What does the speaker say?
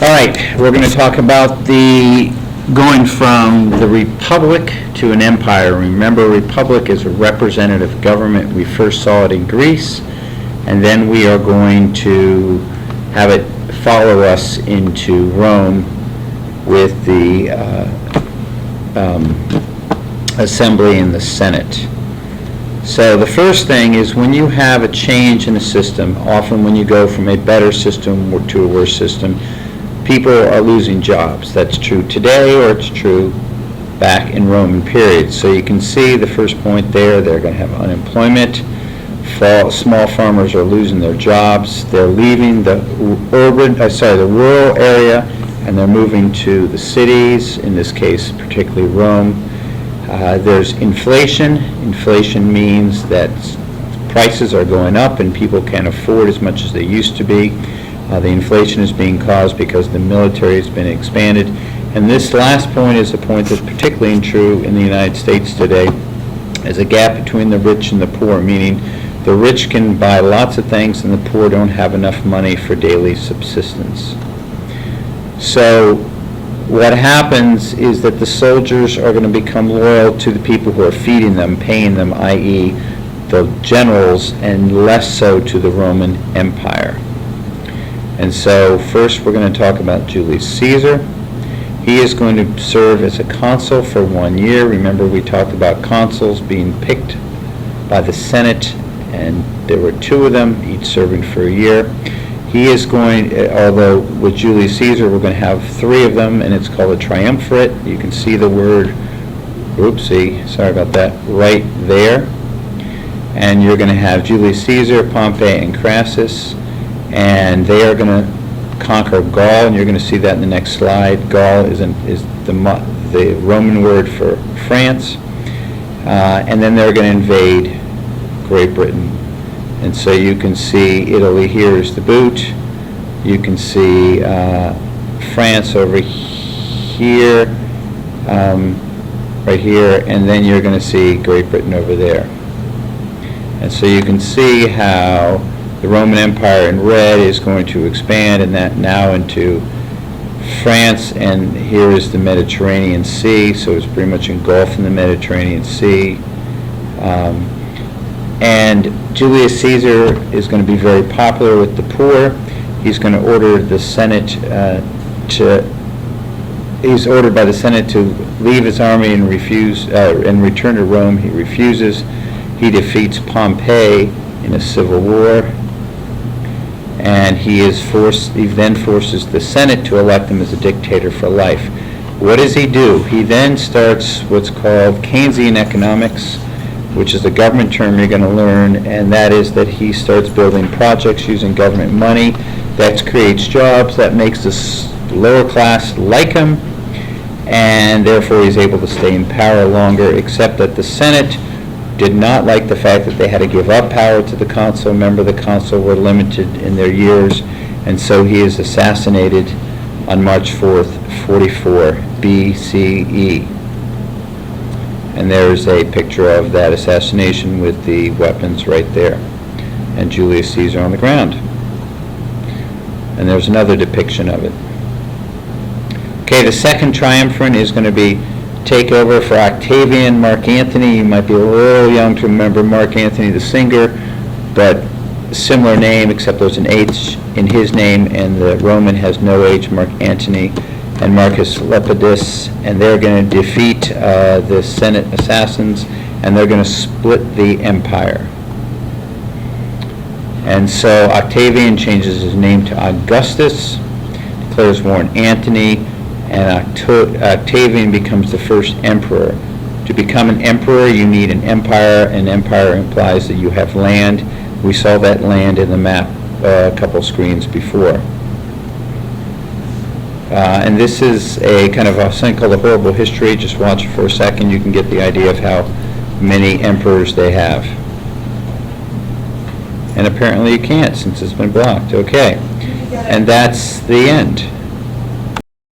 All right, we're going to talk about the going from the republic to an empire. Remember, republic is a representative government. We first saw it in Greece, and then we are going to have it follow us into Rome with the assembly and the Senate. So the first thing is when you have a change in the system, often when you go from a better system to a worse system, people are losing jobs. That's true today, or it's true back in Roman periods. So you can see the first point there, they're going to have unemployment. Small farmers are losing their jobs. They're leaving the rural area, and they're moving to the cities, in this case particularly Rome. There's inflation. Inflation means that prices are going up and people can't afford as much as they used to be. The inflation is being caused because the military has been expanded. And this last point is a point that's particularly true in the United States today. There's a gap between the rich and the poor, meaning the rich can buy lots of things and the poor don't have enough money for daily subsistence. So what happens is that the soldiers are going to become loyal to the people who are feeding them, paying them, i.e. the generals, and less so to the Roman Empire. And so first we're going to talk about Julius Caesar. He is going to serve as a consul for 1 year. Remember, we talked about consuls being picked by the Senate, and there were 2 of them, each serving for a year. He is going, although with Julius Caesar we're going to have 3 of them, and it's called a triumvirate. You can see the word, sorry about that, right there. And you're going to have Julius Caesar, Pompey, and Crassus, and they are going to conquer Gaul, and you're going to see that in the next slide. Gaul is the Roman word for France, and then they're going to invade Great Britain. And so you can see Italy here is the boot. You can see France over here, right here, and then you're going to see Great Britain over there. And so you can see how the Roman Empire in red is going to expand, and that now into France, and here is the Mediterranean Sea, so it's pretty much engulfed in the Mediterranean Sea. And Julius Caesar is going to be very popular with the poor. He's going to order the Senate he's ordered by the Senate to leave his army and return to Rome. He refuses. He defeats Pompey in a civil war, and he then forces the Senate to elect him as a dictator for life. What does he do? He then starts what's called Keynesian economics, which is a government term you're going to learn, and that is that he starts building projects using government money. That creates jobs, that makes the lower class like him, and therefore he's able to stay in power longer, except that the Senate did not like the fact that they had to give up power to the consul. Remember, the consul were limited in their years, and so he is assassinated on March 4th, 44 BCE. And there's a picture of that assassination with the weapons right there, and Julius Caesar on the ground. And there's another depiction of it. Okay, the second triumvirate is going to be takeover for Octavian, Mark Antony. You might be a little young to remember Mark Antony the singer, but similar name, except there's an H in his name, and the Roman has no H, Mark Antony, and Marcus Lepidus, and they're going to defeat the Senate assassins, and they're going to split the empire. And so Octavian changes his name to Augustus, declares war on Antony, and Octavian becomes the first emperor. To become an emperor, you need an empire. An empire implies that you have land. We saw that land in the map a couple screens before. And this is a kind of something called a horrible history. Just watch it for a second. You can get the idea of how many emperors they have. And apparently you can't, since it's been blocked. Okay. And that's the end.